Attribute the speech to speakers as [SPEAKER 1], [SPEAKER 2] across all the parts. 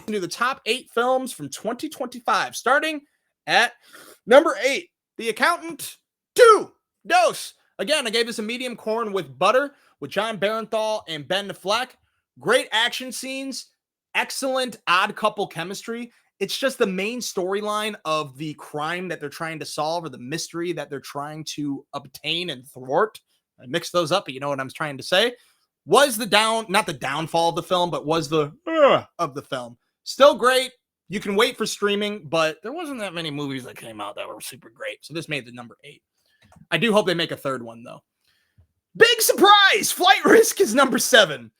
[SPEAKER 1] into the top 8 films from 2025, starting at number 8, The Accountant 2, Dose. Again, I gave this a medium corn with butter with John Barenthal and Ben Affleck. Great action scenes, excellent odd couple chemistry. It's just the main storyline of the crime that they're trying to solve or the mystery that they're trying to obtain and thwart. I mixed those up, but you know what I'm trying to say. Was the not the downfall of the film, but was the of the film. Still great. You can wait for streaming, but there wasn't that many movies that came out that were super great. So this made the number 8. I do hope they make a third one, though. Big surprise! Flight Risk is number 7.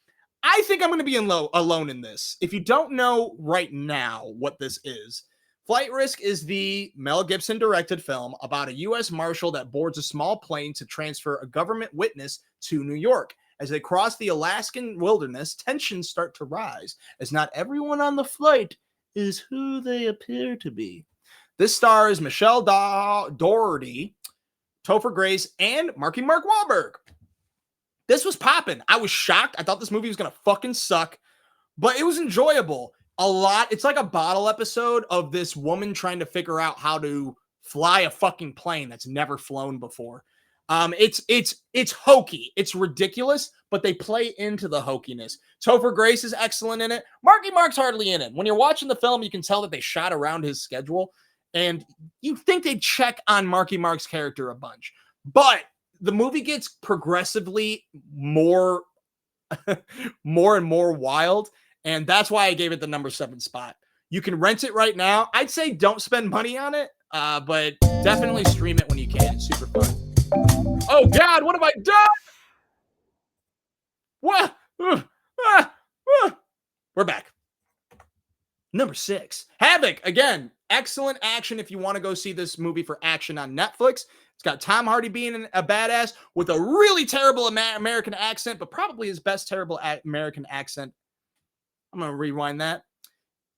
[SPEAKER 1] I think I'm going to be alone in this. If you don't know right now what this is, Flight Risk is the Mel Gibson directed film about a U.S. Marshal that boards a small plane to transfer a government witness to New York. As they cross the Alaskan wilderness, tensions start to rise, as not everyone on the flight is who they appear to be. This stars Michelle Doherty, Topher Grace, and Marky Mark Wahlberg. This was popping. I was shocked. I thought this movie was going to fucking suck, but it was enjoyable. It's like a bottle episode of this woman trying to figure out how to fly a fucking plane that's never flown before. It's hokey. It's ridiculous, but they play into the hokiness. Topher Grace is excellent in it. Marky Mark's hardly in it. When you're watching the film, you can tell that they shot around his schedule, and you think they'd check on Marky Mark's character a bunch. But the movie gets progressively more and more wild, and that's why I gave it the number 7 spot. You can rent it right now. I'd say don't spend money on it, but definitely stream it when you can. It's super fun. Oh, God, what have I done? What? We're back. Number 6, Havoc. Again, excellent action if you want to go see this movie for action on Netflix. It's got Tom Hardy being a badass with a really terrible American accent, but probably his best terrible American accent. I'm going to rewind that.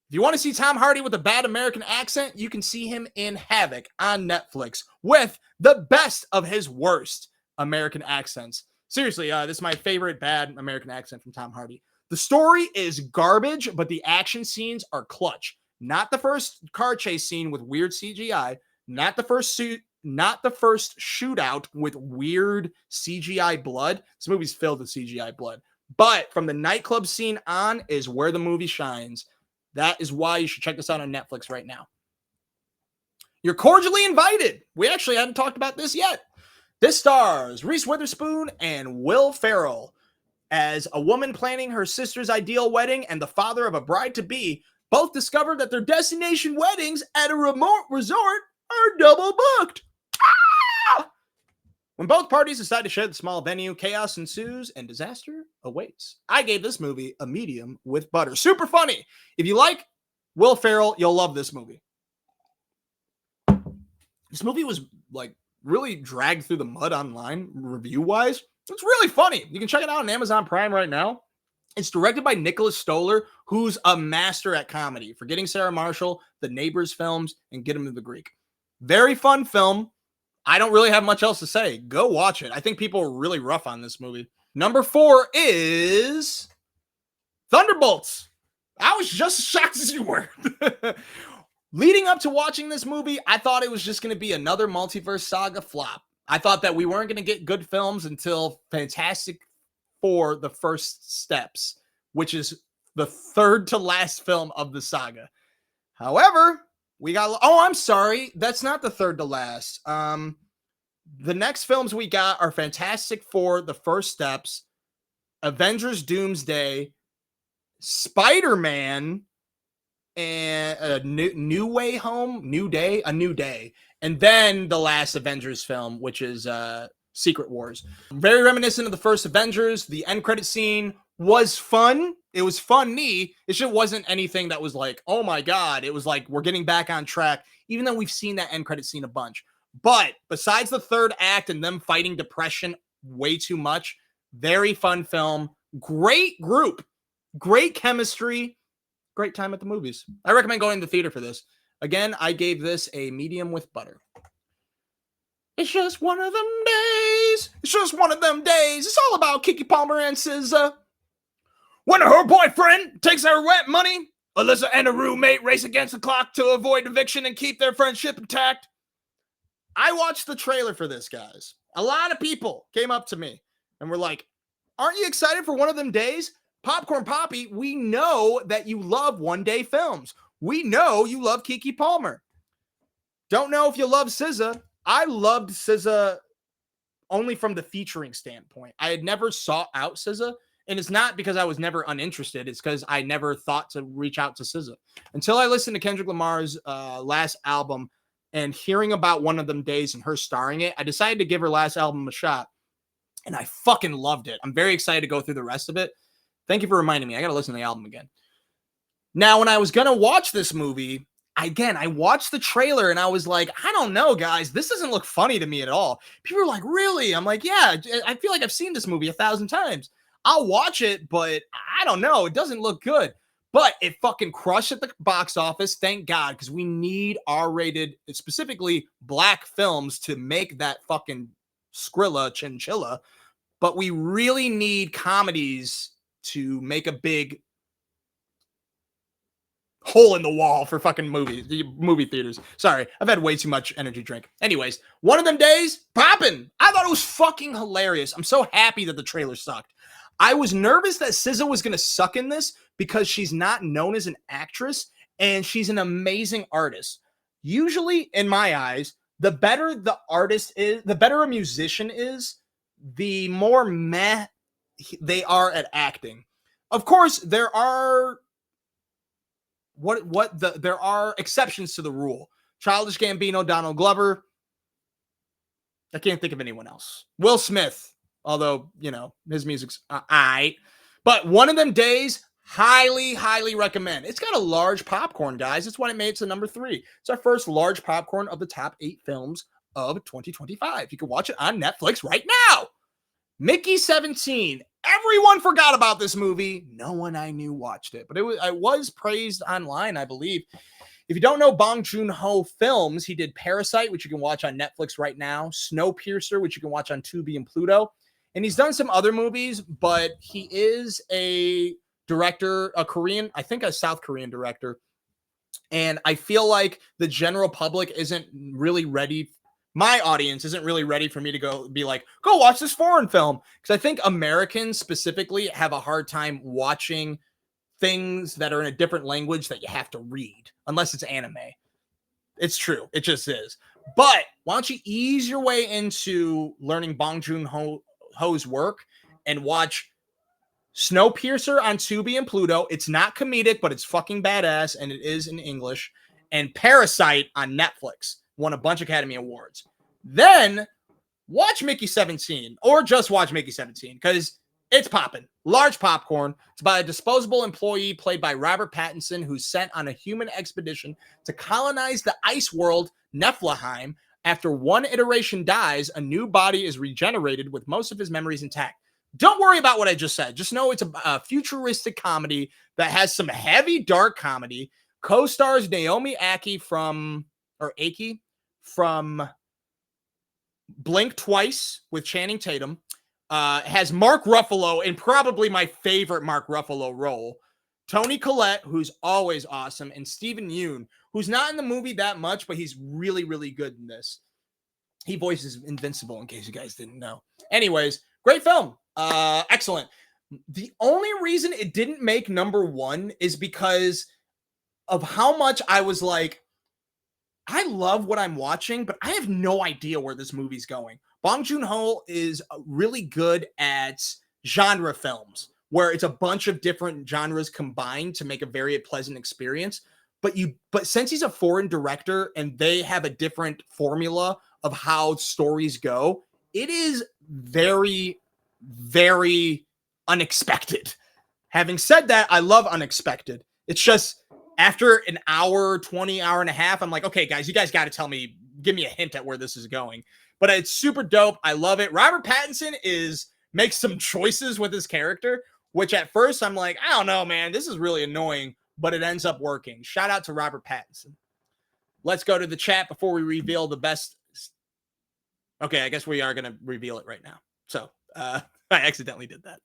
[SPEAKER 1] If you want to see Tom Hardy with a bad American accent, you can see him in Havoc on Netflix with the best of his worst American accents. Seriously, this is my favorite bad American accent from Tom Hardy. The story is garbage, but the action scenes are clutch. Not the first car chase scene with weird CGI. Not the first shootout with weird CGI blood. This movie's filled with CGI blood. But from the nightclub scene on is where the movie shines. That is why you should check this out on Netflix right now. You're cordially invited. We actually hadn't talked about this yet. This stars Reese Witherspoon and Will Ferrell as a woman planning her sister's ideal wedding and the father of a bride-to-be both discover that their destination weddings at a remote resort are double booked. Ah! When both parties decide to share the small venue, chaos ensues and disaster awaits. I gave this movie a medium with butter. Super funny. If you like Will Ferrell, you'll love this movie. This movie was like really dragged through the mud online review-wise. It's really funny. You can check it out on Amazon Prime right now. It's directed by Nicholas Stoller, who's a master at comedy. Forgetting Sarah Marshall, the Neighbors films, and Get Him to the Greek. Very fun film. I don't really have much else to say. Go watch it. I think people are really rough on this movie. Number 4 is Thunderbolts. I was just as shocked as you were. Leading up to watching this movie, I thought it was just going to be another multiverse saga flop. I thought that we weren't going to get good films until Fantastic Four: The First Steps, which is the third to last film of the saga. However, we got... Oh, I'm sorry. That's not the third to last. The next films we got are Fantastic Four: The First Steps, Avengers: Doomsday, Spider-Man, and a New Way Home, New Day, and then the last Avengers film, which is Secret Wars. Very reminiscent of the first Avengers. The end credit scene was fun. It was funny. It just wasn't anything that was like, oh my God. It was like, we're getting back on track, even though we've seen that end credit scene a bunch. But besides the third act and them fighting depression way too much, very fun film. Great group. Great chemistry. Great time at the movies. I recommend going to the theater for this. Again, I gave this a medium with butter. It's just one of them days. It's just one of them days. It's all about Keke Palmer and SZA. When her boyfriend takes her rent money, Alyssa and a roommate race against the clock to avoid eviction and keep their friendship intact. I watched the trailer for this, guys. A lot of people came up to me and were like, aren't you excited for One of Them Days? Popcorn Poppy, we know that you love one-day films. We know you love Keke Palmer. Don't know if you love SZA. I loved SZA only from the featuring standpoint. I had never sought out SZA, and it's not because I was never uninterested. It's because I never thought to reach out to SZA. Until I listened to Kendrick Lamar's last album and hearing about One of Them Days and her starring it, I decided to give her last album a shot, and I fucking loved it. I'm very excited to go through the rest of it. Thank you for reminding me. I got to listen to the album again. Now, when I was going to watch this movie, again, I watched the trailer and I was like, I don't know, guys. This doesn't look funny to me at all. People are like, really? I'm like, yeah, I feel like I've seen this movie 1,000 times. I'll watch it, but I don't know. It doesn't look good. But it fucking crushed at the box office. Thank God, because we need R-rated, specifically black films to make that fucking Skrilla chinchilla. But we really need comedies to make a big hole in the wall for fucking movie theaters. Sorry, I've had way too much energy drink. Anyways, One of Them Days, poppin'. I thought it was fucking hilarious. I'm so happy that the trailer sucked. I was nervous that SZA was going to suck in this because she's not known as an actress and she's an amazing artist. Usually, in my eyes, the better the artist is, the better a musician is, the more meh they are at acting. Of course, there are there are exceptions to the rule. Childish Gambino, Donald Glover. I can't think of anyone else. Will Smith, although, you know, his music's aight. But One of Them Days, highly, highly recommend. It's got a large popcorn, guys. That's why it made it to number 3. It's our first large popcorn of the top 8 films of 2025. You can watch it on Netflix right now. Mickey 17. Everyone forgot about this movie. No one I knew watched it, but it was praised online, I believe. If you don't know Bong Joon-ho films, he did Parasite, which you can watch on Netflix right now, Snowpiercer, which you can watch on Tubi and Pluto, and he's done some other movies, but he is a director, a Korean, I think a South Korean director, and I feel like the general public isn't really ready. My audience isn't really ready for me to go be like, go watch this foreign film. Because I think Americans specifically have a hard time watching things that are in a different language that you have to read, unless it's anime. It's true. It just is. But why don't you ease your way into learning Bong Joon-ho's work and watch Snowpiercer on Tubi and Pluto. It's not comedic, but it's fucking badass, and it is in English. And Parasite on Netflix. Won a bunch of Academy Awards. Then watch Mickey 17, or just watch Mickey 17, because it's popping. Large popcorn. It's by a disposable employee played by Robert Pattinson, who's sent on a human expedition to colonize the ice world, Niflheim. After one iteration dies, a new body is regenerated with most of his memories intact. Don't worry about what I just said. Just know it's a futuristic comedy that has some heavy, dark comedy. Co-stars Naomi Aki from Blink Twice with Channing Tatum. Has Mark Ruffalo in probably my favorite Mark Ruffalo role. Toni Collette, who's always awesome, and Steven Yeun, who's not in the movie that much, but he's really, really good in this. He voices Invincible, in case you guys didn't know. Anyways, great film. Excellent. The only reason it didn't make number 1 is because of how much I was like, I love what I'm watching, but I have no idea where this movie's going. Bong Joon-ho is really good at genre films, where it's a bunch of different genres combined to make a very pleasant experience. But since he's a foreign director and they have a different formula of how stories go, it is very, very unexpected. Having said that, I love unexpected. It's just after an hour, 20 hour and a half, I'm like, okay, guys, you guys got to tell me, give me a hint at where this is going. But it's super dope. I love it. Robert Pattinson makes some choices with his character, which at first I'm like, I don't know, man, this is really annoying, but it ends up working. Shout out to Robert Pattinson. Let's go to the chat before we reveal the best. Okay, I guess we are going to reveal it right now. So I accidentally did that.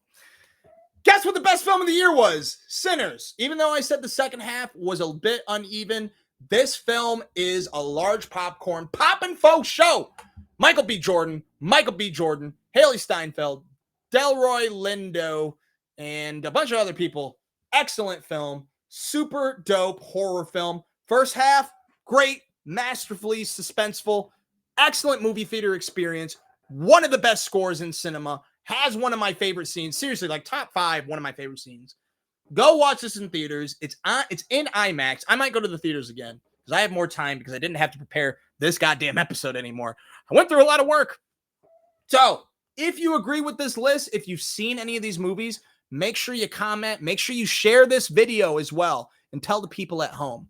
[SPEAKER 1] Guess what the best film of the year was? Sinners. Even though I said the second half was a bit uneven, this film is a large popcorn, poppin' faux show. Michael B. Jordan, Haley Steinfeld, Delroy Lindo, and a bunch of other people. Excellent film. Super dope horror film. First half, great, masterfully suspenseful, excellent movie theater experience. One of the best scores in cinema. Has one of my favorite scenes. Seriously, like top 5, one of my favorite scenes. Go watch this in theaters. It's in IMAX. I might go to the theaters again because I have more time because I didn't have to prepare this goddamn episode anymore. I went through a lot of work. So if you agree with this list, if you've seen any of these movies, make sure you comment. Make sure you share this video as well and tell the people at home.